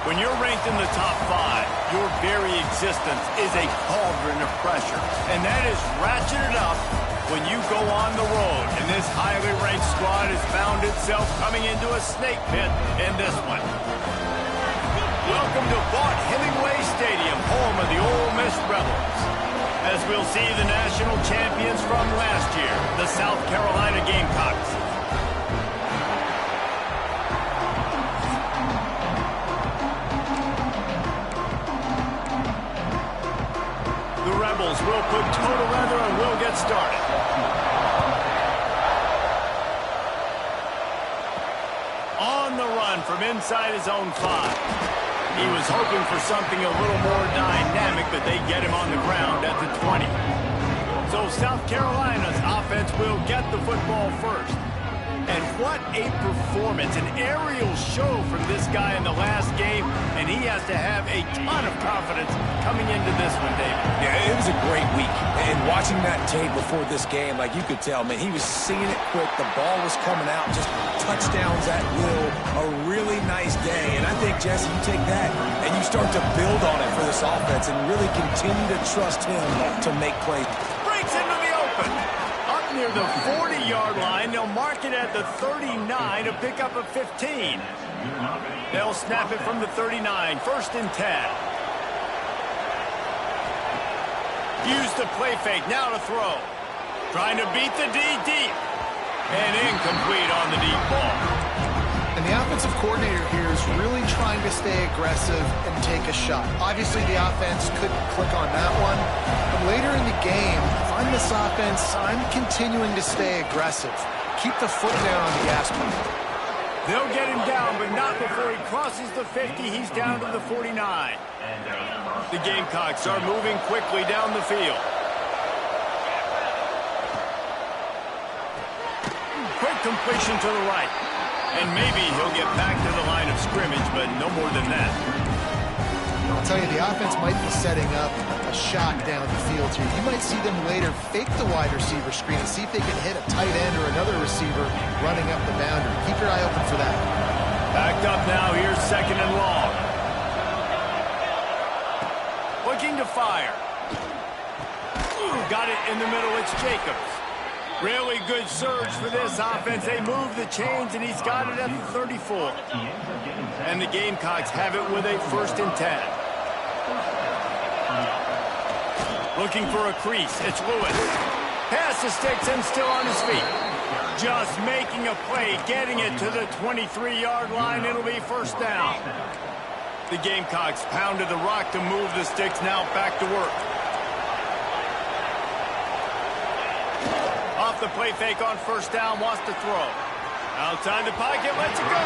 When you're ranked in the top 5, your very existence is a cauldron of pressure. And that is ratcheted up when you go on the road. And this highly ranked squad has found itself coming into a snake pit in this one. Welcome to Vaught-Hemingway Stadium, home of the Ole Miss Rebels. As we'll see the national champions from last year, the South Carolina Gamecocks. The Rebels will put total leather and will get started. On the run from inside his own 5. He was hoping for something a little more dynamic, but they get him on the ground at the 20. So South Carolina's offense will get the football first. And what a performance, an aerial show from this guy in the last game, and he has to have a ton of confidence coming into this one, David. Yeah, it was a great week. And watching that tape before this game, like you could tell, man, he was seeing it quick. The ball was coming out, just touchdowns at will. A really nice day. And I think, Jesse, you take that and you start to build on it for this offense and really continue to trust him to make plays. Breaks into the open. Up near the 40-yard line, they'll mark it at the 39 to pick up a 15. They'll snap it from the 39, 1st and 10. Use the play fake, now to throw. Trying to beat the D deep. And incomplete on the deep ball. And the offensive coordinator here is really trying to stay aggressive and take a shot. Obviously, the offense couldn't click on that one. But later in the game, if I'm this offense, I'm continuing to stay aggressive. Keep the foot down on the gas pedal. They'll get him down, but not before he crosses the 50. He's down to the 49. The Gamecocks are moving quickly down the field. Quick completion to the right. And maybe he'll get back to the line of scrimmage, but no more than that. I'll tell you, the offense might be setting up a shot down the field here. You might see them later fake the wide receiver screen and see if they can hit a tight end or another receiver running up the boundary. Keep your eye open for that. Backed up now. Here's 2nd and long. Looking to fire. Got it in the middle. It's Jacobs. Really good surge for this offense. They move the chains, and he's got it at the 34. And the Gamecocks have it with a 1st and 10. Looking for a crease. It's Lewis. Pass to Sticks and still on his feet. Just making a play, getting it to the 23-yard line. It'll be 1st down. The Gamecocks pounded the rock to move the Sticks. Now back to work. Off the play fake on 1st down, wants to throw. Outside the pocket, lets it go.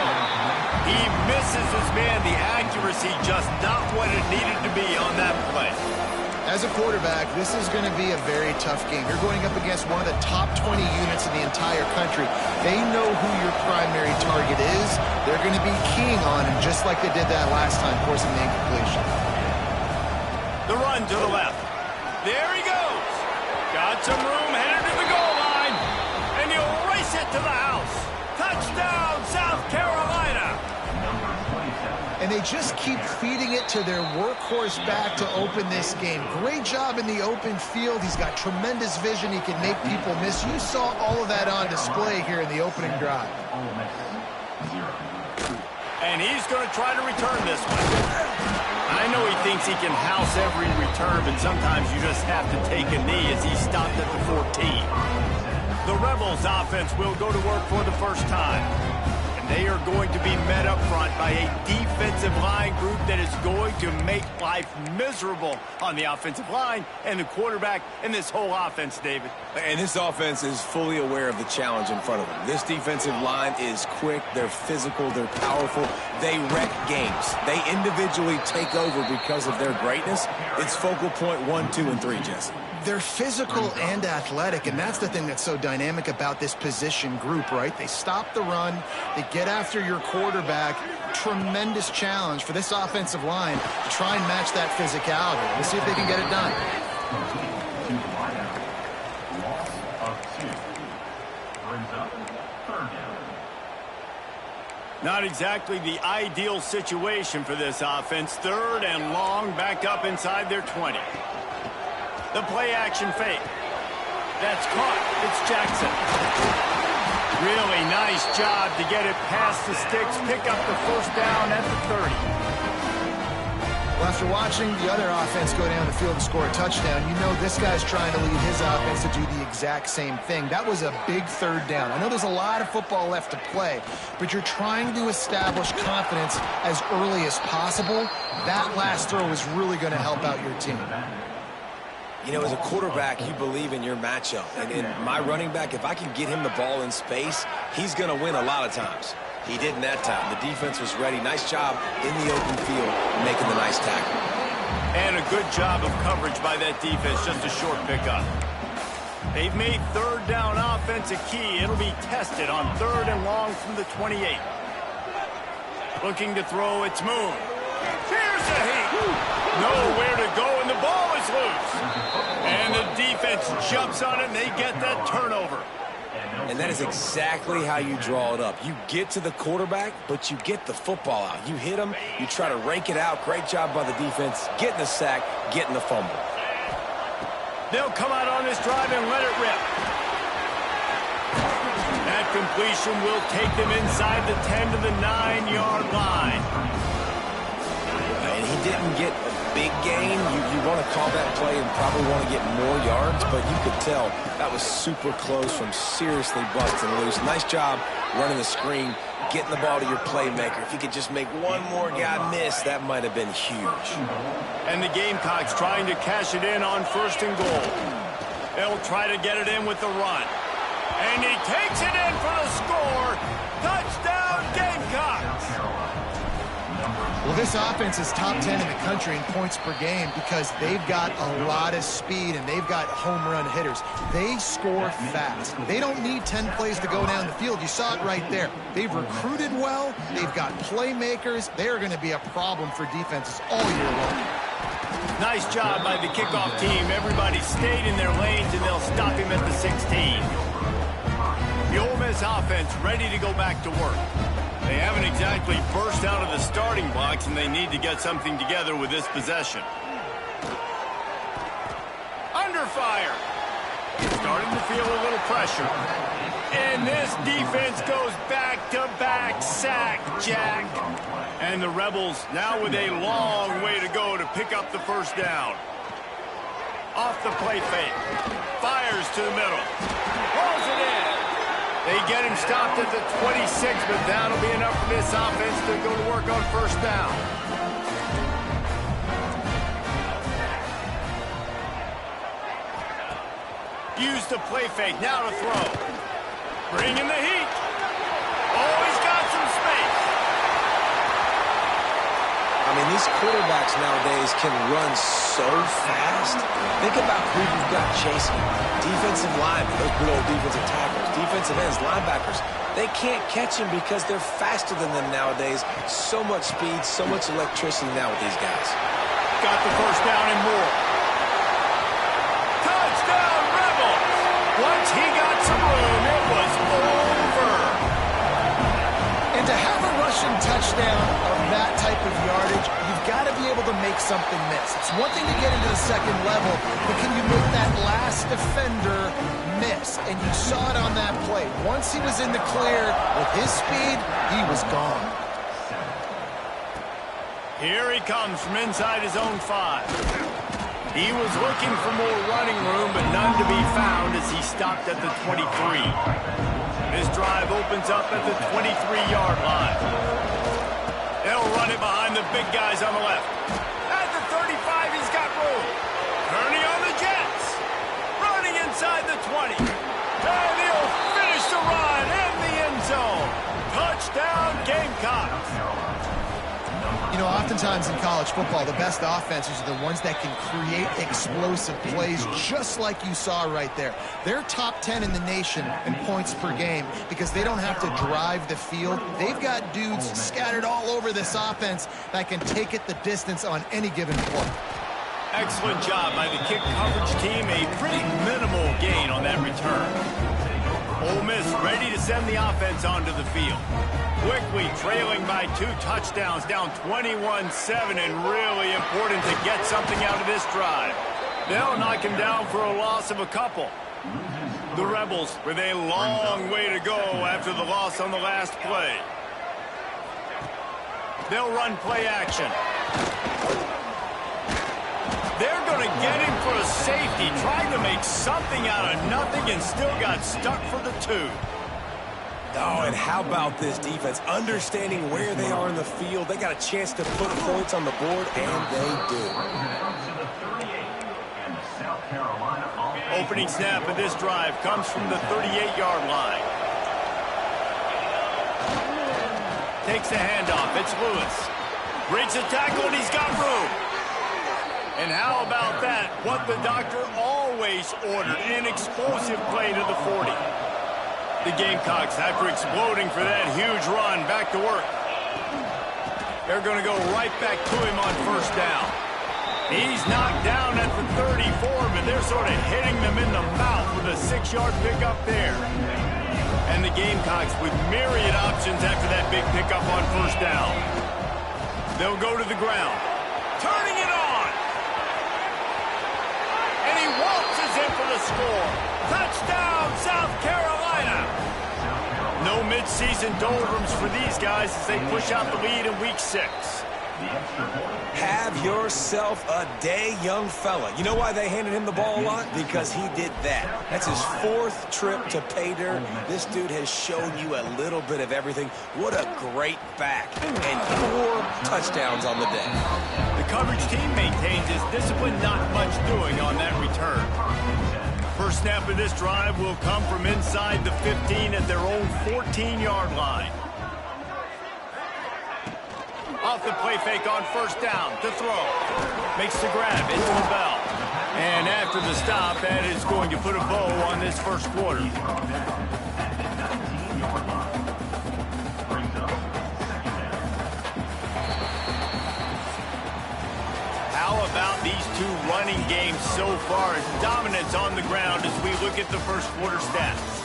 He misses his man. The accuracy just not what it needed to be on that play. As a quarterback, this is going to be a very tough game. You're going up against one of the top 20 units in the entire country. They know who your primary target is. They're going to be keying on him, just like they did that last time, forcing the incompletion. The run to the left. There he goes. Got some room, headed to the goal line. And he'll race it to the house. Touchdown, South Carolina. And they just keep feeding it to their workhorse back to open this game. Great job in the open field. He's got tremendous vision. He can make people miss. You saw all of that on display here in the opening drive. And he's going to try to return this one. I know he thinks he can house every return, but sometimes you just have to take a knee as he stopped at the 14. The Rebels offense will go to work for the 1st time. They are going to be met up front by a defensive line group that is going to make life miserable on the offensive line and the quarterback and this whole offense, David. And this offense is fully aware of the challenge in front of them. This defensive line is quick, they're physical, they're powerful. They wreck games. They individually take over because of their greatness. It's focal point 1, 2, and 3, Jesse. They're physical and athletic, and that's the thing that's so dynamic about this position group, right? They stop the run, they get after your quarterback. Tremendous challenge for this offensive line to try and match that physicality. We'll see if they can get it done. Not exactly the ideal situation for this offense. 3rd and long, back up inside their 20. The play-action fake. That's caught. It's Jackson. Really nice job to get it past the sticks, pick up the first down at the 30. Well, after watching the other offense go down the field and score a touchdown, you know this guy's trying to lead his offense to do the exact same thing. That was a big 3rd down. I know there's a lot of football left to play, but you're trying to establish confidence as early as possible. That last throw is really going to help out your team. You know, as a quarterback, you believe in your matchup. And in my running back, if I can get him the ball in space, he's going to win a lot of times. He did in that time. The defense was ready. Nice job in the open field making the nice tackle. And a good job of coverage by that defense. Just a short pickup. They've made 3rd down offense a key. It'll be tested on 3rd and long from the 28. Looking to throw, it's Moon. Here's the heat. Nowhere to go, and the ball is loose. And the defense jumps on it, and they get that turnover. And that is exactly how you draw it up. You get to the quarterback, but you get the football out. You hit him, you try to rake it out. Great job by the defense, getting the sack, getting the fumble. They'll come out on this drive and let it rip. That completion will take them inside the 10 to the 9-yard line. And he didn't get a big gain. You want to call that play and probably want to get more yards, but you could tell that was super close from seriously busting loose. Nice job running the screen, getting the ball to your playmaker. If you could just make one more guy miss, that might have been huge. And the Gamecocks trying to cash it in on 1st and goal. They'll try to get it in with the run. And he takes it in for the score. Touchdown, Gamecocks! Well, this offense is top 10 in the country in points per game because they've got a lot of speed and they've got home run hitters. They score fast. They don't need 10 plays to go down the field. You saw it right there. They've recruited well. They've got playmakers. They're going to be a problem for defenses all year long. Nice job by the kickoff team. Everybody stayed in their lanes, and they'll stop him at the 16. The Ole Miss offense ready to go back to work. They haven't exactly burst out of the starting blocks, and they need to get something together with this possession. Under fire. Starting to feel a little pressure. And this defense goes back-to-back sack, Jack. And the Rebels now with a long way to go to pick up the first down. Off the play fake. Fires to the middle. Rolls it in. They get him stopped at the 26, but that'll be enough for this offense to go to work on 1st down. Use the play fake, now to throw. Bring in the heat. Oh, he's got some space. I mean, these quarterbacks nowadays can run so fast. Think about who you've got chasing. Defensive linemen, those good old defensive tackles, defensive ends, linebackers. They can't catch him because they're faster than them nowadays. So much speed, so much electricity now with these guys. Got the first down and more. Touchdown, Rebels! Once he got some room, it was over. And to have a rushing touchdown of that type of yardage, you've got to be able to make something miss. It's one thing to get into the 2nd level, but can you make that last defender miss? And you saw it on that play. Once he was in the clear with his speed, he was gone. Here he comes from inside his own 5. He was looking for more running room, but none to be found as he stopped at the 23. This drive opens up at the 23-yard line. They'll run it behind the big guys on the left. At the 35, he's got room. Kearney on the Jets. Running inside the 20. And he'll finish the run in the end zone. Touchdown, Gamecocks. You know, oftentimes in college football, the best offenses are the ones that can create explosive plays just like you saw right there. They're top 10 in the nation in points per game because they don't have to drive the field. They've got dudes scattered all over this offense that can take it the distance on any given play. Excellent job by the kick coverage team. A pretty minimal gain on that return. Ole Miss ready to send the offense onto the field. Quickly trailing by 2 touchdowns, down 21-7, and really important to get something out of this drive. They'll knock him down for a loss of a couple. The Rebels with a long way to go after the loss on the last play. They'll run play action. They're going to get him for a safety. Tried to make something out of nothing and still got stuck for the 2. Oh, and how about this defense? Understanding where they are in the field. They got a chance to put points on the board, and they do. Opening snap of this drive comes from the 38-yard line. Takes the handoff. It's Lewis. Breaks a tackle, and he's got room. And how about that? What the doctor always ordered, an explosive play to the 40. The Gamecocks, after exploding for that huge run, back to work. They're going to go right back to him on first down. He's knocked down at the 34, but they're sort of hitting them in the mouth with a 6-yard pickup there. And the Gamecocks with myriad options after that big pickup on first down. They'll go to the ground. Turning it on! And he waltzes in for the score. Touchdown, South Carolina! No midseason doldrums for these guys as they push out the lead in Week 6. Have yourself a day, young fella. You know why they handed him the ball a lot? Because he did that. That's his 4th trip to pay dirt. This dude has shown you a little bit of everything. What a great back. And 4 touchdowns on the day. The coverage team maintains its discipline, not much doing on that return. First snap of this drive will come from inside the 15 at their own 14-yard line. Off the play fake on first down to throw. Makes the grab into the bell. And after the stop, that is going to put a bow on this first quarter. How about these 2 running games so far? Dominance on the ground as we look at the first quarter stats.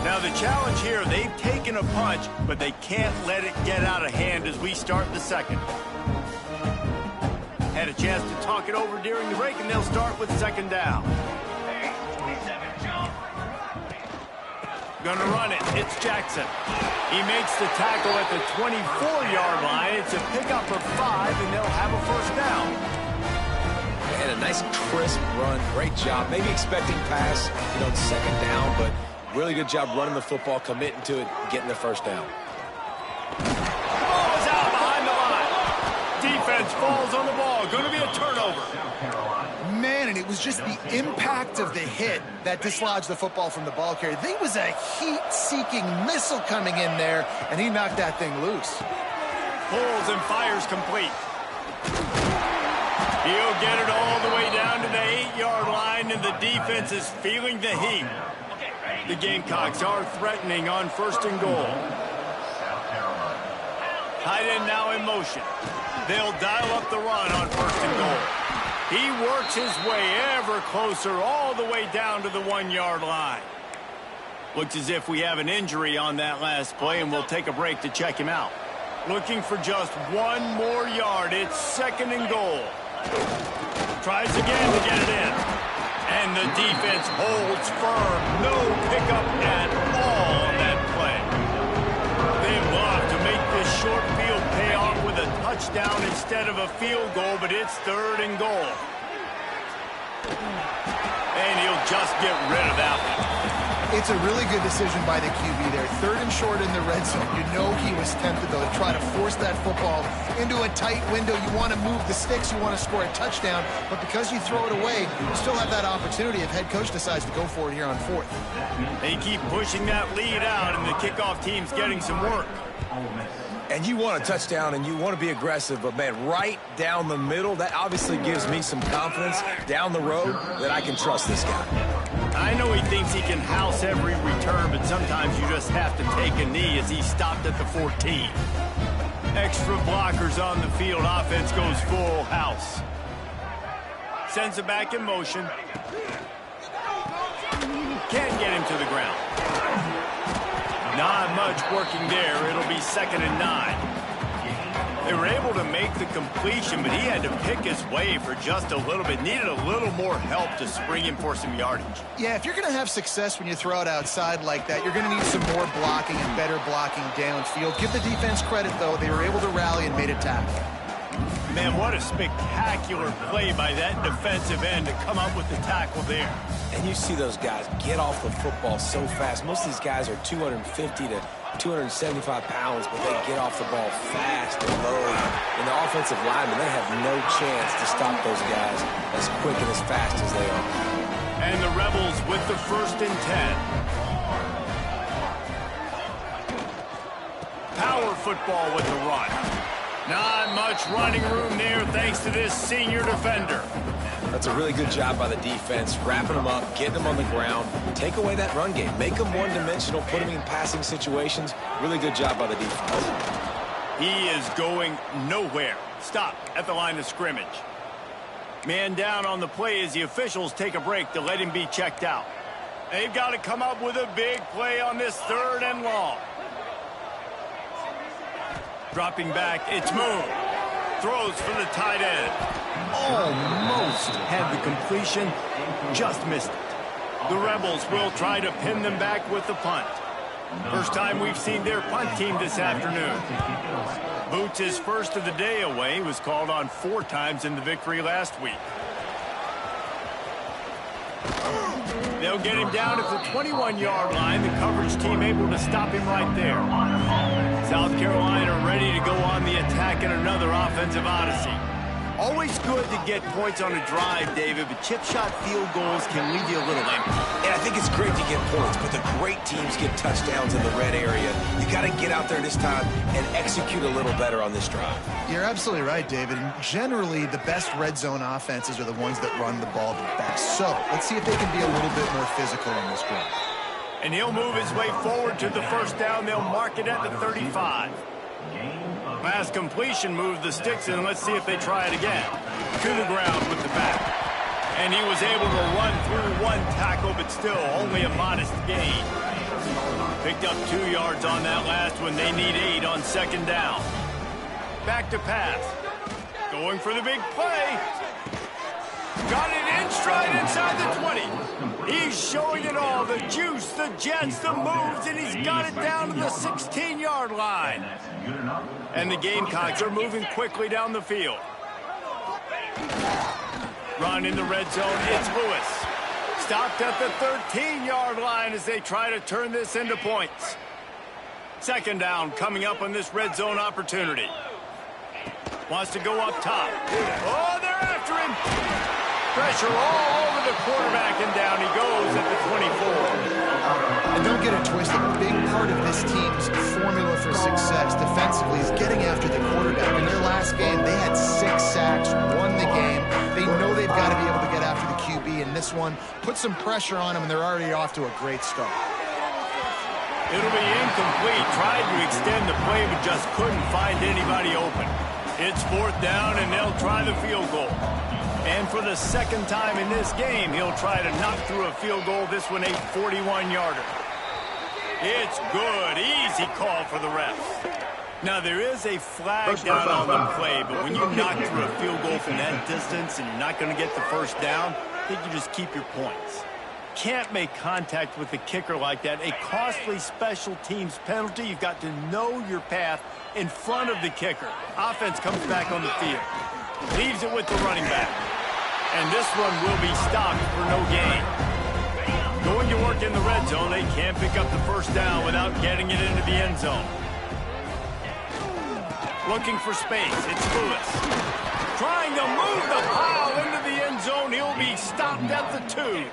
Now the challenge here, they've taken a punch, but they can't let it get out of hand as we start the second. Had a chance to talk it over during the break, and they'll start with second down. Gonna run it. It's Jackson. He makes the tackle at the 24-yard line. It's a pickup of 5, and they'll have a first down. And a nice crisp run. Great job. Maybe expecting pass, second down, but really good job running the football, committing to it, getting the first down. Ball is out behind the line. Defense falls on the ball. Going to be a turnover. Man, and it was just the impact of the hit that dislodged the football from the ball carrier. There was a heat-seeking missile coming in there, and he knocked that thing loose. Pulls and fires complete. He'll get it all the way down to the 8-yard line, and the defense is feeling the heat. The Gamecocks are threatening on first and goal. Tight end now in motion. They'll dial up the run on first and goal. He works his way ever closer all the way down to the 1-yard line. Looks as if we have an injury on that last play, and we'll take a break to check him out. Looking for just 1 more yard. It's second and goal. Tries again to get it in. And the defense holds firm. No pickup at all on that play. They love to make this short field pay off with a touchdown instead of a field goal, but it's third and goal. And he'll just get rid of that one. It's a really good decision by the QB there. Third and short in the red zone. You know he was tempted, though, to try to force that football into a tight window. You want to move the sticks. You want to score a touchdown. But because you throw it away, you still have that opportunity if head coach decides to go for it here on 4th. They keep pushing that lead out, and the kickoff team's getting some work. And you want a touchdown, and you want to be aggressive, but, man, right down the middle, that obviously gives me some confidence down the road that I can trust this guy. I know he thinks he can house every return, but sometimes you just have to take a knee as he stopped at the 14. Extra blockers on the field. Offense goes full house. Sends it back in motion. Can't get him to the ground. Not much working there. It'll be 2nd and 9. They were able to make the completion, but he had to pick his way for just a little bit. Needed a little more help to spring him for some yardage. Yeah, if you're going to have success when you throw it outside like that, you're going to need some more blocking and better blocking downfield. Give the defense credit, though. They were able to rally and made a tackle. Man, what a spectacular play by that defensive end to come up with the tackle there. And you see those guys get off the football so fast. Most of these guys are 250 to 275 pounds, but they get off the ball fast and low. And the offensive linemen, they have no chance to stop those guys as quick and as fast as they are. And the Rebels with the 1st and 10. Power football with the run. Not much running room there thanks to this senior defender. That's a really good job by the defense, wrapping them up, getting them on the ground. Take away that run game. Make them one-dimensional, put them in passing situations. Really good job by the defense. He is going nowhere. Stop at the line of scrimmage. Man down on the play as the officials take a break to let him be checked out. They've got to come up with a big play on this 3rd and long. Dropping back, it's Moon. Throws for the tight end. Almost had the completion, just missed it. The Rebels will try to pin them back with the punt. First time we've seen their punt team this afternoon. Boots, his first of the day away, was called on 4 times in the victory last week. They'll get him down at the 21-yard line. The coverage team able to stop him right there. South Carolina ready to go on the attack in another offensive odyssey. Always good to get points on a drive, David, but chip shot field goals can leave you a little empty. And I think it's great to get points, but the great teams get touchdowns in the red area. You got to get out there this time and execute a little better on this drive. You're absolutely right, David. And generally, the best red zone offenses are the ones that run the ball the best. So let's see if they can be a little bit more physical on this drive. And he'll move his way forward to the 1st down. They'll mark it at the 35. Pass completion moves the sticks in. Let's see if they try it again. To the ground with the back. And he was able to run through 1 tackle, but still only a modest gain. Picked up 2 yards on that last one. They need 8 on 2nd down. Back to pass. Going for the big play. Got it in stride inside the 20. He's showing it all. The juice, the jets, the moves, and he's got it down to the 16-yard line. And the Gamecocks are moving quickly down the field. Run in the red zone. It's Lewis. Stopped at the 13-yard line as they try to turn this into points. 2nd down coming up on this red zone opportunity. Wants to go up top. Oh, they're after him. Pressure all over the quarterback, and down he goes at the 24. And don't get it twisted. A big part of this team's formula for success defensively is getting after the quarterback. In their last game, they had 6 sacks, won the game. They know they've got to be able to get after the QB, and this one put some pressure on them, and they're already off to a great start. It'll be incomplete. Tried to extend the play, but just couldn't find anybody open. It's 4th down, and they'll try the field goal. And for the 2nd time in this game, he'll try to knock through a field goal. This one a 41-yarder. It's good. Easy call for the refs. Now, there is a flag down on the play, but when you knock through a field goal from that distance and you're not going to get the 1st down, I think you just keep your points. Can't make contact with the kicker like that. A costly special teams penalty. You've got to know your path in front of the kicker. Offense comes back on the field. Leaves it with the running back. And this one will be stopped for no gain. Going to work in the red zone, they can't pick up the 1st down without getting it into the end zone. Looking for space, it's Lewis. Trying to move the pile into the end zone, he'll be stopped at the 2.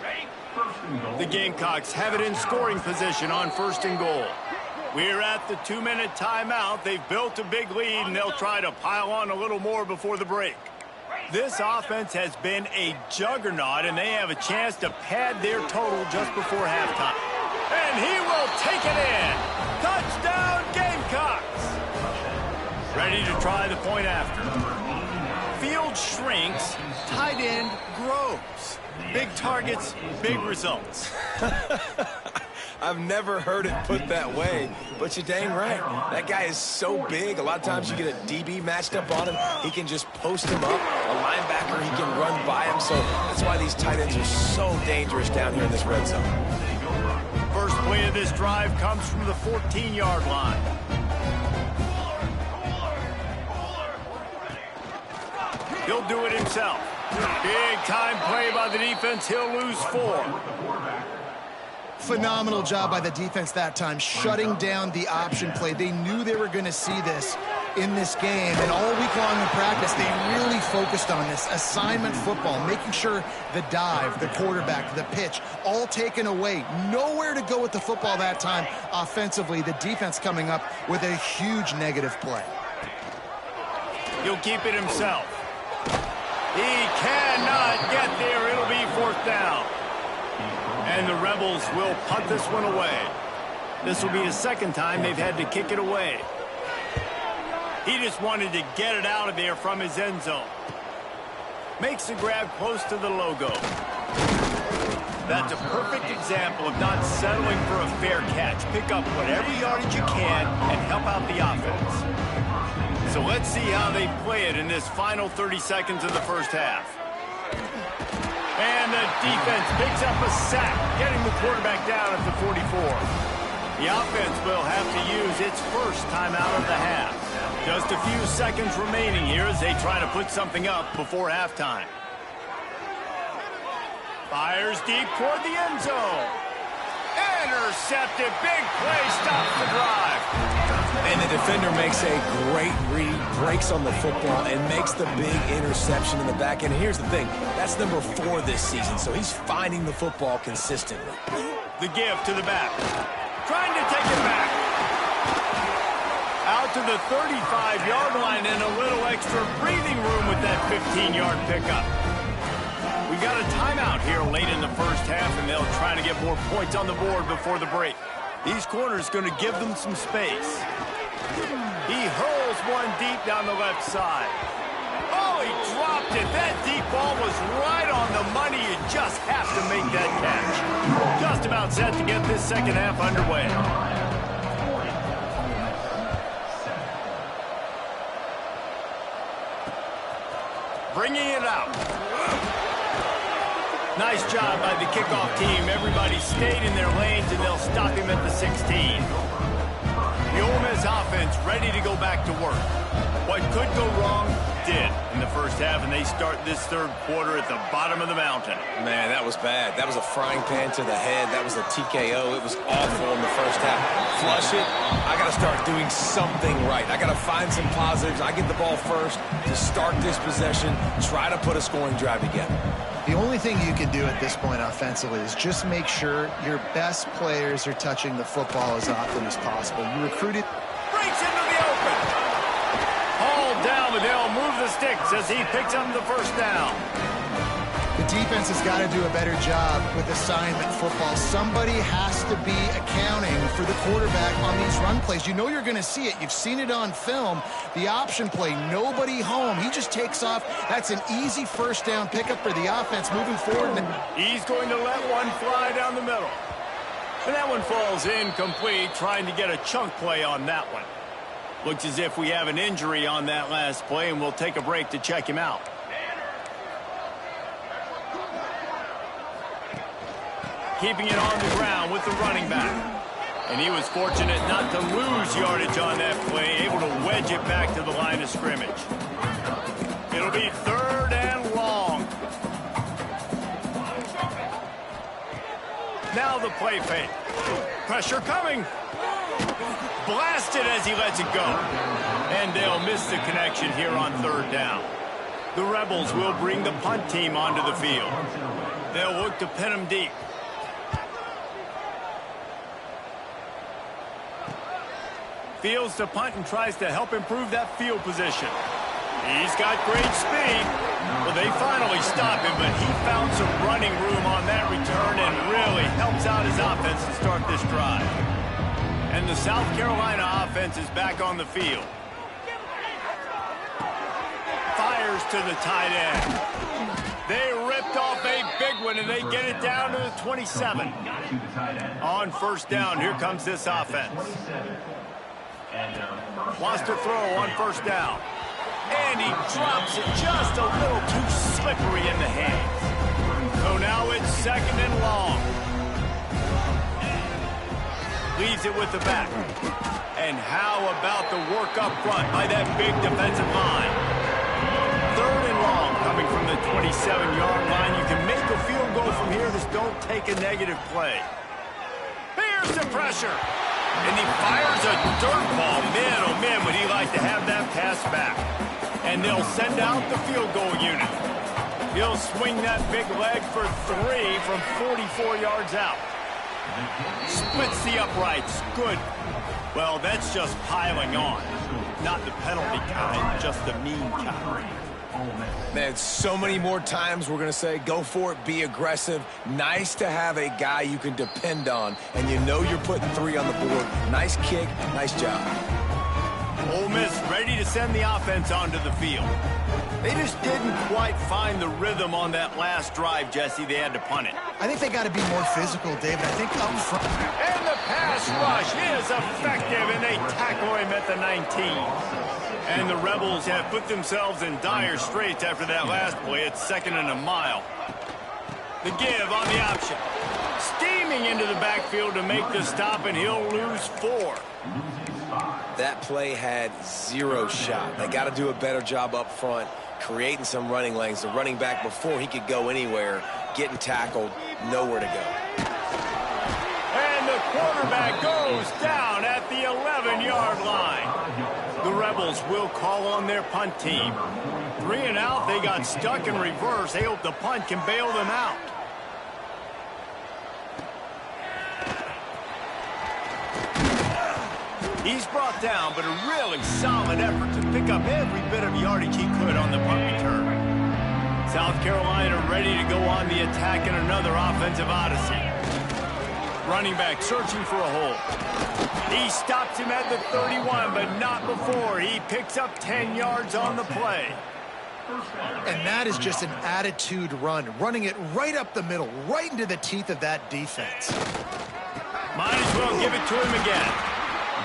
The Gamecocks have it in scoring position on 1st and goal. We're at the 2-minute timeout. They've built a big lead, and they'll try to pile on a little more before the break. This offense has been a juggernaut, and they have a chance to pad their total just before halftime. And he will take it in. Touchdown, Gamecocks! Ready to try the point after. Field shrinks, tight end grows. Big targets, big results. I've never heard it put that way, but you're dang right. That guy is so big. A lot of times you get a DB matched up on him. He can just post him up. A linebacker, he can run by him. So that's why these tight ends are so dangerous down here in this red zone. First play of this drive comes from the 14-yard line. He'll do it himself. Big time play by the defense. He'll lose 4. Phenomenal job by the defense that time, shutting down the option play. They knew they were going to see this in this game, and all week long in practice, they really focused on this assignment football, making sure the dive, the quarterback, the pitch, all taken away. Nowhere to go with the football that time offensively. The defense coming up with a huge negative play. He'll keep it himself. He cannot get there. It'll be 4th down. And the Rebels will punt this one away. This will be his 2nd time they've had to kick it away. He just wanted to get it out of there from his end zone. Makes the grab close to the logo. That's a perfect example of not settling for a fair catch. Pick up whatever yardage you can and help out the offense. So let's see how they play it in this final 30 seconds of the first half. And the defense picks up a sack, getting the quarterback down at the 44. The offense will have to use its first timeout of the half. Just a few seconds remaining here as they try to put something up before halftime. Fires deep toward the end zone. Intercepted. Big play. Stops the drive. And the defender makes a great read, breaks on the football, and makes the big interception in the back end. And here's the thing, that's number 4 this season, so he's finding the football consistently. The give to the back. Trying to take it back. Out to the 35-yard line and a little extra breathing room with that 15-yard pickup. We got a timeout here late in the first half, and they'll try to get more points on the board before the break. These corners going to give them some space. He hurls one deep down the left side. Oh, he dropped it. That deep ball was right on the money. You just have to make that catch. Just about set to get this second half underway. Bringing it out. Nice job by the kickoff team. Everybody stayed in their lanes, and they'll stop him at the 16. The Ole Miss offense ready to go back to work. What could go wrong did in the first half, and they start this third quarter at the bottom of the mountain. Man, that was bad. That was a frying pan to the head. That was a TKO. It was awful in the first half. Flush it. I got to start doing something right. I got to find some positives. I get the ball first to start this possession, try to put a scoring drive together. The only thing you can do at this point offensively is just make sure your best players are touching the football as often as possible. You recruited. Breaks into the open. Hauled down, but they'll move the sticks as he picks up the first down. The defense has got to do a better job with assignment football. Somebody has to be accounting for the quarterback on these run plays. You know you're going to see it. You've seen it on film. The option play, nobody home. He just takes off. That's an easy first down pickup for the offense moving forward. He's going to let one fly down the middle. And that one falls incomplete, trying to get a chunk play on that one. Looks as if we have an injury on that last play, and we'll take a break to check him out. Keeping it on the ground with the running back. And he was fortunate not to lose yardage on that play, able to wedge it back to the line of scrimmage. It'll be 3rd and long. Now the play fake. Pressure coming. Blasted as he lets it go. And they'll miss the connection here on 3rd down. The Rebels will bring the punt team onto the field. They'll look to pin him deep. Fields to punt and tries to help improve that field position. He's got great speed. Well, they finally stop him, but he found some running room on that return and really helps out his offense to start this drive. And the South Carolina offense is back on the field. fires to the tight end. They ripped off a big one, and they get it down to the 27. On first down, here comes this offense. Wants to throw on first down. And he drops it just a little too slippery in the hands. So now it's second and long. Leaves it with the back. And how about the work up front by that big defensive line? Third and long coming from the 27-yard line. You can make a field goal from here. Just don't take a negative play. Here's the pressure. And he fires a dirt ball. Man, oh man, would he like to have that pass back. And they'll send out the field goal unit. He'll swing that big leg for 3 from 44 yards out. Splits the uprights. Good. Well, that's just piling on. Not the penalty kind, just the mean kind. Man, so many more times we're going to say, go for it, be aggressive. Nice to have a guy you can depend on, and you know you're putting 3 on the board. Nice kick, nice job. Ole Miss ready to send the offense onto the field. They just didn't quite find the rhythm on that last drive, Jesse. They had to punt it. I think they got to be more physical, David. I think up front. And the pass rush is effective, and they tackle him at the 19. And the Rebels have put themselves in dire straits after that last play. It's second and a mile. The give on the option. Steaming into the backfield to make the stop, and he'll lose 4. That play had 0 shot. They got to do a better job up front, creating some running lanes. The running back, before he could go anywhere, getting tackled, nowhere to go. And the quarterback goes down at the 11-yard line. The Rebels will call on their punt team. 3 and out, they got stuck in reverse. They hope the punt can bail them out. He's brought down, but a really solid effort to pick up every bit of yardage he could on the punt return. South Carolina ready to go on the attack in another offensive odyssey. Running back searching for a hole. He stops him at the 31, but not before. He picks up 10 yards on the play. And that is just an attitude run, running it right up the middle, right into the teeth of that defense. Might as well give it to him again.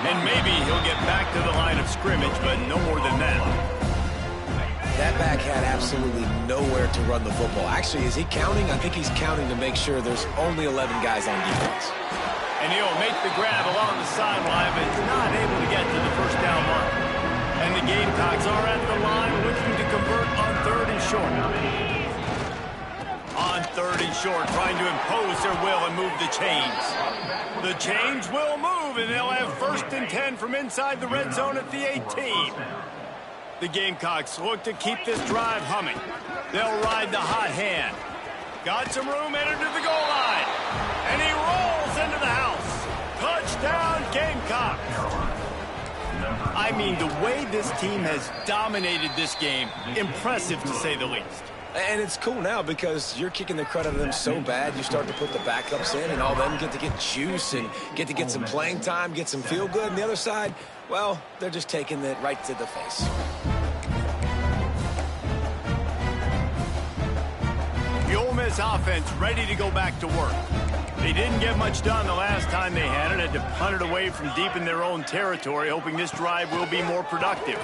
And maybe he'll get back to the line of scrimmage, but no more than that. That back had absolutely nowhere to run the football. Actually, is he counting? I think he's counting to make sure there's only 11 guys on defense. And he'll make the grab along the sideline, but he's not able to get to the first down mark. And the Gamecocks are at the line looking to convert on 3rd and short. On 3rd and short, trying to impose their will and move the chains. The chains will move, and they'll have 1st and 10 from inside the red zone at the 18. The Gamecocks look to keep this drive humming. They'll ride the hot hand. Got some room, entered to the goal line. And he rolls into the house. Touchdown, Gamecocks. I mean, the way this team has dominated this game, impressive to say the least. And it's cool now because you're kicking the crud out of them so bad, you start to put the backups in, and all them get to get juice and get some playing time, get some feel good. And the other side, well, they're just taking it right to the face. The Ole Miss offense ready to go back to work. They didn't get much done the last time they had it. Had to punt it away from deep in their own territory, hoping this drive will be more productive.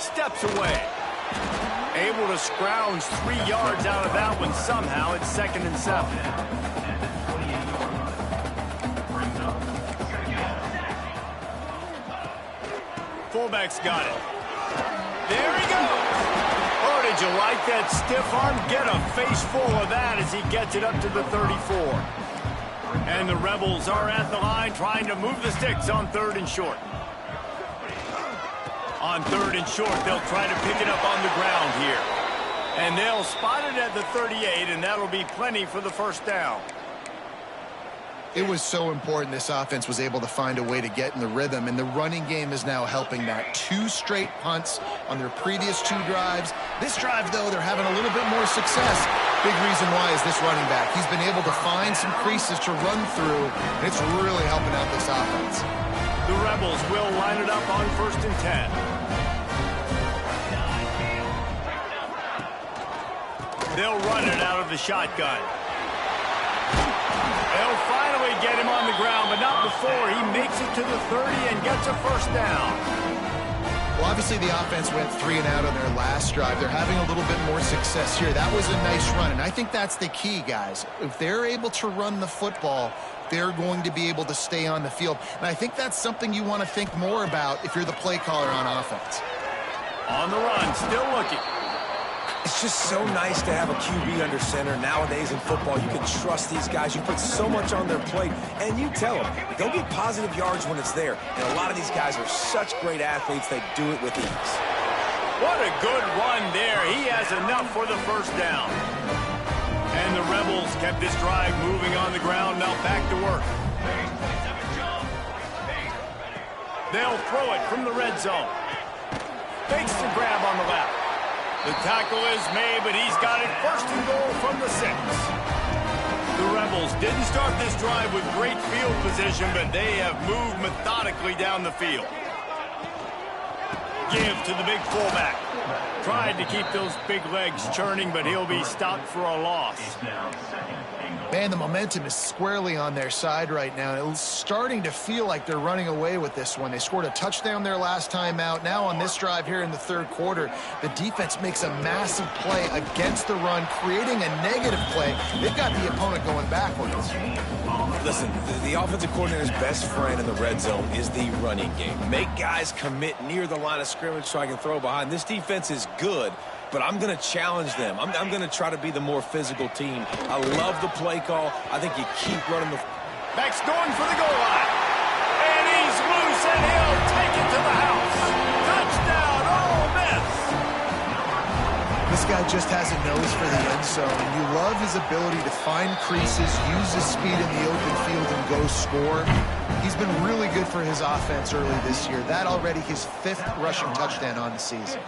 Steps away. Able to scrounge 3 yards out of that one somehow. It's 2nd and 7. Fullback's got it. There he goes. Oh, did you like that stiff arm? Get a face full of that as he gets it up to the 34. And the Rebels are at the line trying to move the sticks on 3rd and short. On 3rd and short, they'll try to pick it up on the ground here. And they'll spot it at the 38, and that'll be plenty for the first down. It was so important this offense was able to find a way to get in the rhythm, and the running game is now helping that. 2 straight punts on their previous 2 drives. This drive, though, they're having a little bit more success. Big reason why is this running back. He's been able to find some creases to run through, and it's really helping out this offense. The Rebels will line it up on 1st and 10. They'll run it out of the shotgun. They'll finally get him on the ground, but not before he makes it to the 30 and gets a first down. Well, obviously the offense went 3 and out on their last drive. They're having a little bit more success here. That was a nice run, and I think that's the key, guys. If they're able to run the football, they're going to be able to stay on the field. And I think that's something you want to think more about if you're the play caller on offense. On the run, still looking. It's just so nice to have a QB under center. Nowadays in football, you can trust these guys. You put so much on their plate, and you tell them they'll get positive yards when it's there. And a lot of these guys are such great athletes, they do it with ease. What a good run there. He has enough for the first down. And the Rebels kept this drive moving on the ground. Now back to work. They'll throw it from the red zone. Fakes the grab on the left. The tackle is made, but he's got it first and goal from the 6. The Rebels didn't start this drive with great field position, but they have moved methodically down the field. Give to the big fullback. Tried to keep those big legs churning, but he'll be stopped for a loss. Man, the momentum is squarely on their side right now. It's starting to feel like they're running away with this one. They scored a touchdown their last time out. Now on this drive here in the third quarter, the defense makes a massive play against the run, creating a negative play. They've got the opponent going backwards. Listen, the offensive coordinator's best friend in the red zone is the running game. Make guys commit near the line of scrimmage so I can throw behind. This defense is good, but I'm going to challenge them. I'm going to try to be the more physical team. I love the play call. I think you keep running the... Back's going for the goal line. And he's loose, and he'll take it to the house. Touchdown, Ole Miss. This guy just has a nose for the end zone, and you love his ability to find creases, use his speed in the open field, and go score. He's been really good for his offense early this year. That already his 5th rushing touchdown on the season.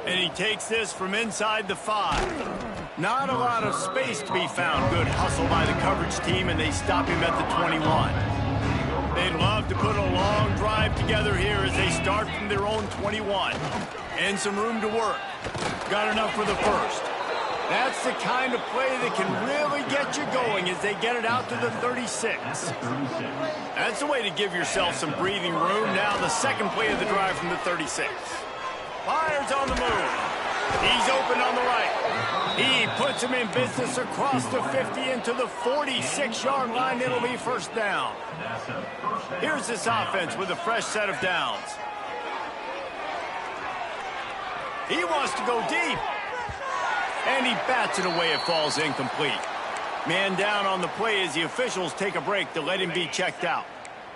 And he takes this from inside the 5. Not a lot of space to be found. Good hustle by the coverage team, and they stop him at the 21. They'd love to put a long drive together here as they start from their own 21. And some room to work. Got enough for the first. That's the kind of play that can really get you going as they get it out to the 36. That's a way to give yourself some breathing room. Now the second play of the drive from the 36. Fires on the move. He's open on the right. He puts him in business across the 50 into the 46-yard line. It'll be first down. Here's this offense with a fresh set of downs. He wants to go deep. And he bats it away. It falls incomplete. Man down on the play as the officials take a break to let him be checked out.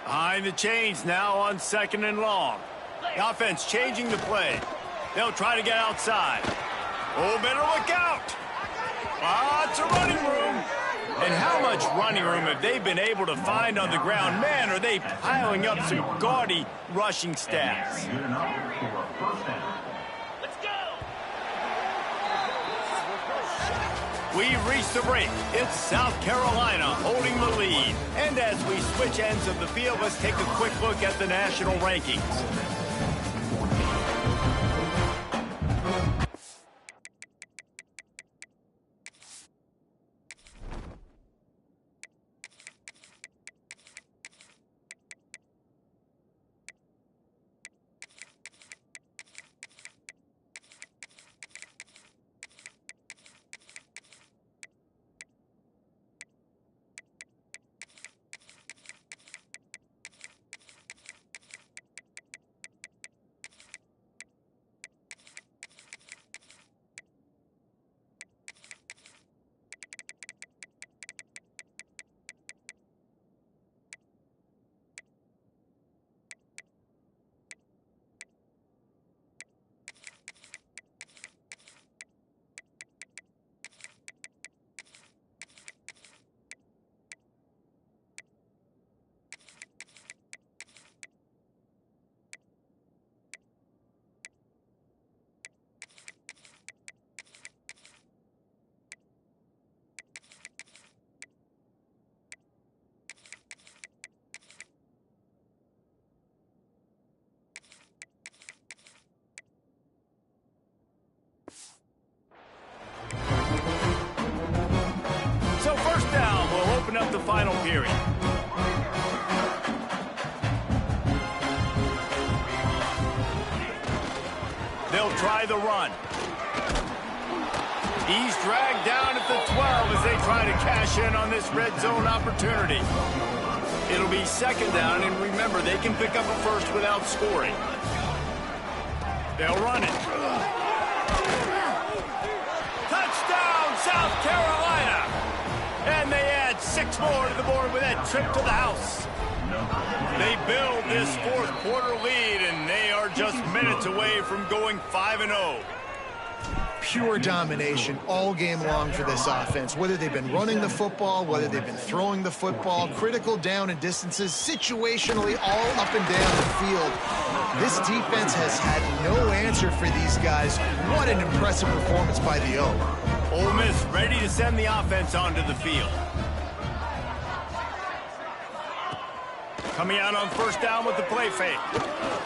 Behind the chains now on 2nd and long. The offense changing the play. They'll try to get outside. Oh, better look out. Lots of running room. And how much running room have they been able to find on the ground? Man, are they piling up some gaudy rushing stats. We've reached the break. It's South Carolina holding the lead. And as we switch ends of the field, let's take a quick look at the national rankings. wrapping up the final period. They'll try the run. He's dragged down at the 12 as they try to cash in on this red zone opportunity. It'll be second down, and remember, they can pick up a first without scoring. They'll run it. Touchdown, South Carolina! And they add 6 more to the board with that trip to the house. They build this fourth quarter lead, and they are just minutes away from going 5-0. Pure domination all game long for this offense. Whether they've been running the football, whether they've been throwing the football, critical down and distances, situationally all up and down the field. This defense has had no answer for these guys. What an impressive performance by the O. Ole Miss ready to send the offense onto the field. Coming out on first down with the play fake.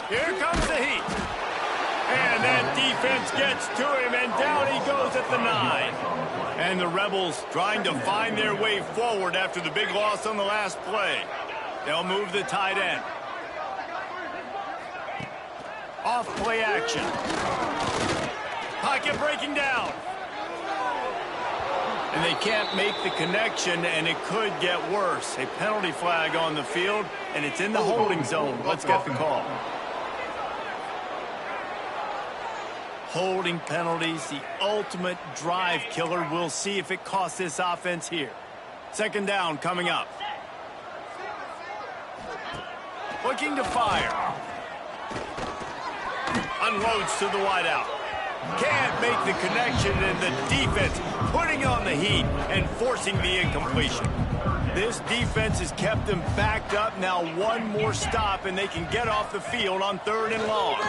Here comes the heat. And that defense gets to him, and down he goes at the 9. And the Rebels trying to find their way forward after the big loss on the last play. They'll move the tight end. Off play action. Pocket breaking down. And they can't make the connection, and it could get worse. A penalty flag on the field, and it's in the holding zone. Let's get the call. Holding penalties, the ultimate drive killer. We'll see if it costs this offense here. Second down coming up. Looking to fire. Unloads to the wideout. Can't make the connection, and the defense putting on the heat and forcing the incompletion. This defense has kept them backed up. Now one more stop, and they can get off the field on 3rd and long.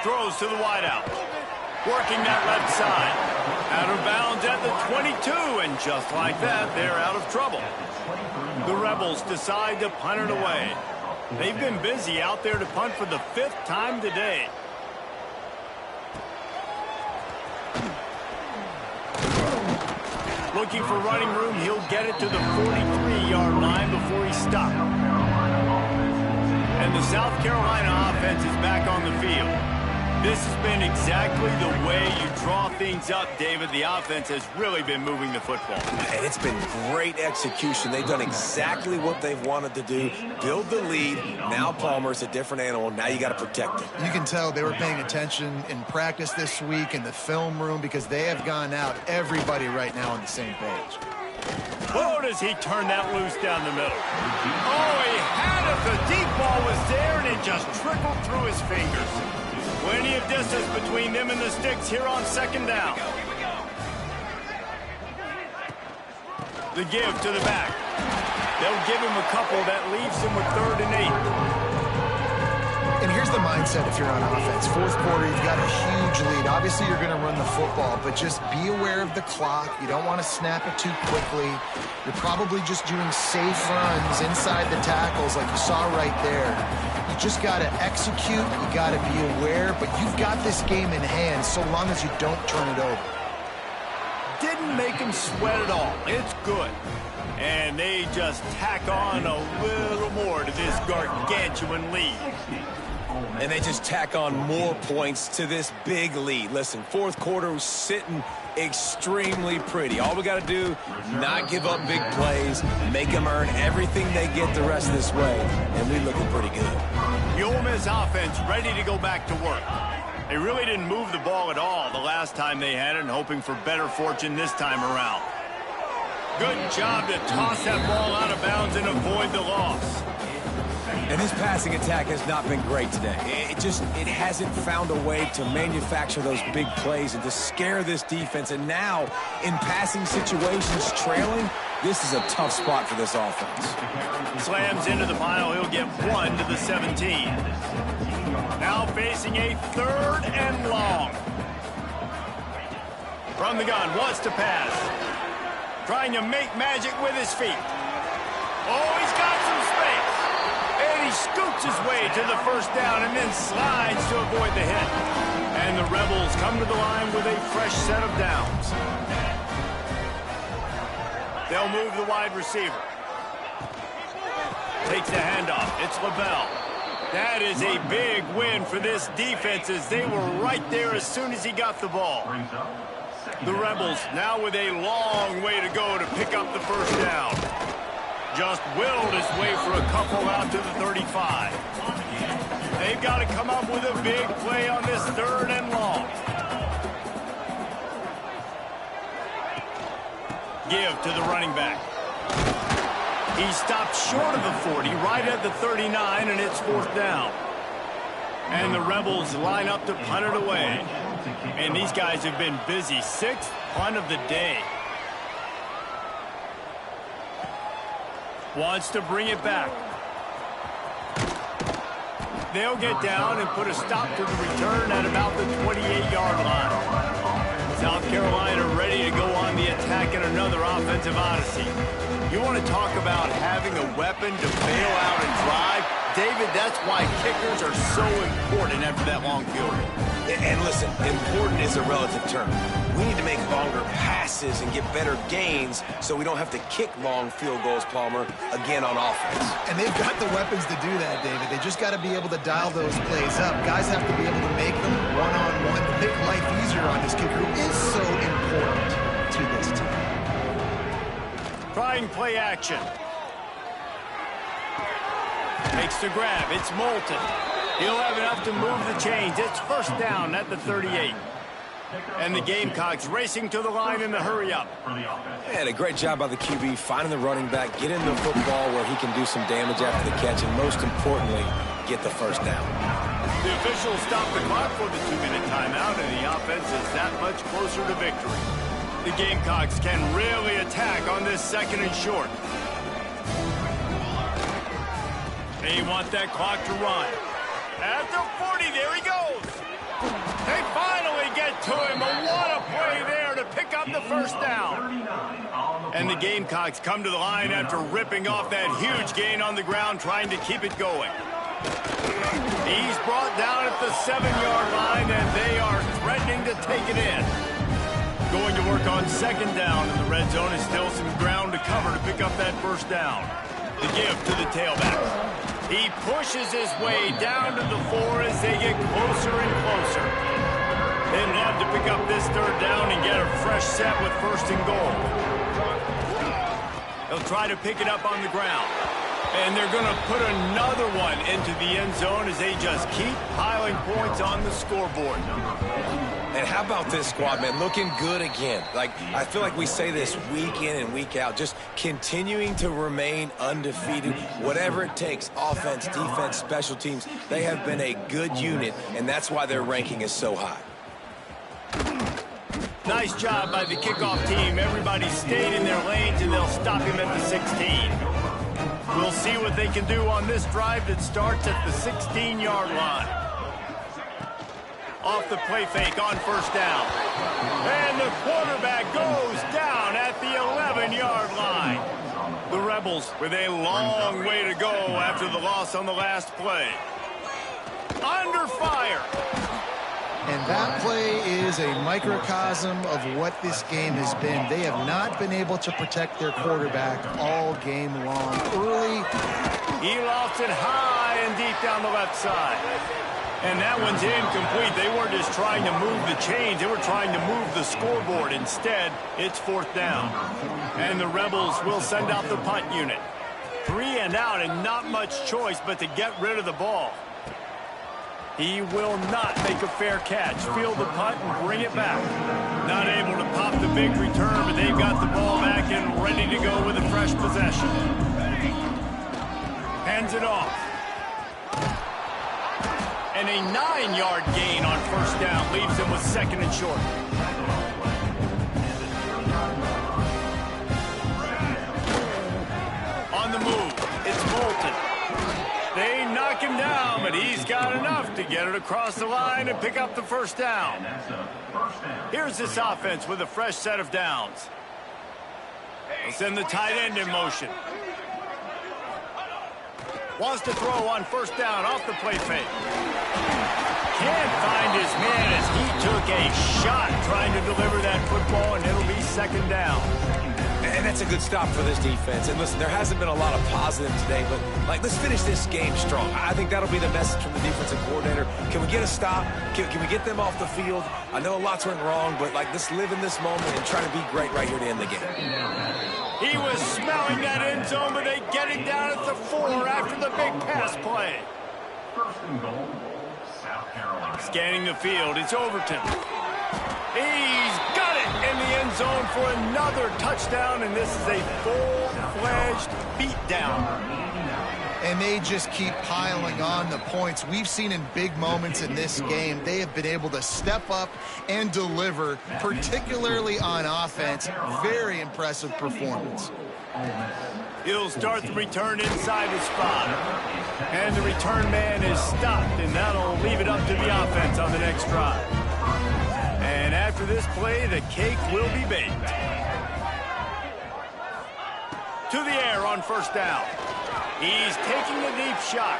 Throws to the wideout. Working that left side. Out of bounds at the 22, and just like that, they're out of trouble. The Rebels decide to punt it away. They've been busy out there to punt for the 5th time today. Looking for running room, he'll get it to the 43-yard line before he's stopped. And the South Carolina offense is back on the field. This has been exactly the way you draw things up, David. The offense has really been moving the football. And it's been great execution. They've done exactly what they've wanted to do. Build the lead. Now Palmer's a different animal. Now you got to protect it. You can tell they were paying attention in practice this week in the film room because they have gone out, everybody right now on the same page. Oh, does he turn that loose down the middle? Oh, he had it. The deep ball was there, and it just trickled through his fingers. Plenty of distance between them and the sticks here on second down. The give to the back. They'll give him a couple. That leaves him with 3rd and 8. And here's the mindset if you're on offense. Fourth quarter, you've got a huge lead. Obviously, you're going to run the football, but just be aware of the clock. You don't want to snap it too quickly. You're probably just doing safe runs inside the tackles like you saw right there. You just got to execute. You got to be aware, but you've got this game in hand so long as you don't turn it over. Didn't make him sweat at all. It's good. And they just tack on a little more to this gargantuan lead. And they just tack on more points to this big lead. Listen, fourth quarter was sitting extremely pretty. All we got to do, not give up big plays, make them earn everything they get the rest of this way, and we're looking pretty good. The Ole Miss offense ready to go back to work. They really didn't move the ball at all the last time they had it, and hoping for better fortune this time around. Good job to toss that ball out of bounds and avoid the loss. And this passing attack has not been great today. It hasn't found a way to manufacture those big plays and to scare this defense. And now, in passing situations, trailing, this is a tough spot for this offense. Slams into the pile. He'll get 1 to the 17. Now facing a 3rd and long. From the gun, wants to pass. Trying to make magic with his feet. Oh, he's got some space. And he scoots his way to the first down and then slides to avoid the hit. And the Rebels come to the line with a fresh set of downs. They'll move the wide receiver. Takes the handoff. It's LaBelle. That is a big win for this defense as they were right there as soon as he got the ball. The Rebels now with a long way to go to pick up the first down. Just willed his way for a couple out to the 35. They've got to come up with a big play on this 3rd and long. Give to the running back. He stopped short of the 40, right at the 39, and it's 4th down. And the Rebels line up to punt it away. And these guys have been busy. 6th punt of the day. Wants to bring it back. They'll get down and put a stop to the return at about the 28-yard line. South Carolina ready to go on the attack in another offensive odyssey. You want to talk about having a weapon to bail out and drive? David, that's why kickers are so important after that long field goal. And listen, important is a relative term. We need to make longer passes and get better gains so we don't have to kick long field goals, Palmer, again on offense. And they've got the weapons to do that, David. They just got to be able to dial those plays up. Guys have to be able to make them one-on-one to make life easier on this kicker, who is so important to this team. Trying play action. Makes the grab. It's Moulton. He'll have enough to move the chains. It's 1st down at the 38. And the Gamecocks racing to the line in the hurry-up. And a great job by the QB finding the running back, getting the football where he can do some damage after the catch, and most importantly, get the 1st down. The officials stop the clock for the 2-minute timeout, and the offense is that much closer to victory. The Gamecocks can really attack on this 2nd and short. They want that clock to run. At the 40, there he goes. They finally get to him. What a play there to pick up the 1st down. And the Gamecocks come to the line after ripping off that huge gain on the ground, trying to keep it going. He's brought down at the 7-yard line, and they are threatening to take it in. Going to work on 2nd down, and the red zone is still some ground to cover to pick up that 1st down. The give to the tailback. He pushes his way down to the 4 as they get closer and closer. They'd love to pick up this 3rd down and get a fresh set with 1st and goal. They'll try to pick it up on the ground. And they're going to put another one into the end zone as they just keep piling points on the scoreboard. And how about this squad, man? Looking good again. Like, I feel like we say this week in and week out, just continuing to remain undefeated, whatever it takes, offense, defense, special teams. They have been a good unit, and that's why their ranking is so high. Nice job by the kickoff team. Everybody stayed in their lanes, and they'll stop him at the 16. We'll see what they can do on this drive that starts at the 16-yard line. Off the play fake on 1st down. And the quarterback goes down at the 11-yard line. The Rebels with a long way to go after the loss on the last play. Under fire. And that play is a microcosm of what this game has been. They have not been able to protect their quarterback all game long. Early, he lofts it high and deep down the left side. And that one's incomplete. They weren't just trying to move the chains. They were trying to move the scoreboard. Instead, it's 4th down. And the Rebels will send out the punt unit. 3 and out, and not much choice but to get rid of the ball. He will not make a fair catch. Field the punt and bring it back. Not able to pop the big return, but they've got the ball back and ready to go with a fresh possession. Hands it off. And a 9-yard gain on 1st down leaves him with 2nd and short. On the move, it's Moulton. They knock him down, but he's got enough to get it across the line and pick up the 1st down. Here's this offense with a fresh set of downs. They'll send the tight end in motion. Wants to throw on 1st down off the play fake. Can't find his man as he took a shot trying to deliver that football, and it'll be 2nd down. And that's a good stop for this defense. And listen, there hasn't been a lot of positive today, but let's finish this game strong. I think that'll be the message from the defensive coordinator. Can we get a stop? Can we get them off the field? I know lots went wrong, but let's live in this moment and try to be great right here to end the game. He was smelling that end zone, but they get it down at the 4 after the big pass play. First and goal, South Carolina. Scanning the field, it's Overton. He's got it in the end zone for another touchdown, and this is a full-fledged beatdown. And they just keep piling on the points. We've seen in big moments in this game, they have been able to step up and deliver, particularly on offense. Very impressive performance. He'll start the return inside his spot. And the return man is stopped, and that'll leave it up to the offense on the next drive. And after this play, the cake will be baked. To the air on first down. He's taking a deep shot.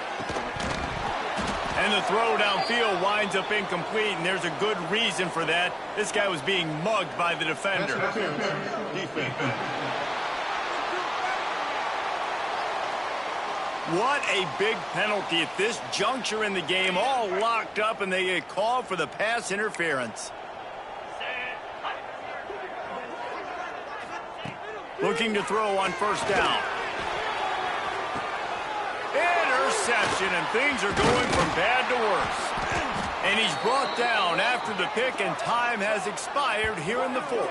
And the throw downfield winds up incomplete, and there's a good reason for that. This guy was being mugged by the defender. What a big penalty at this juncture in the game. All locked up, and they get called for the pass interference. Looking to throw on first down. Interception, and things are going from bad to worse. And he's brought down after the pick, and time has expired here in the 4th.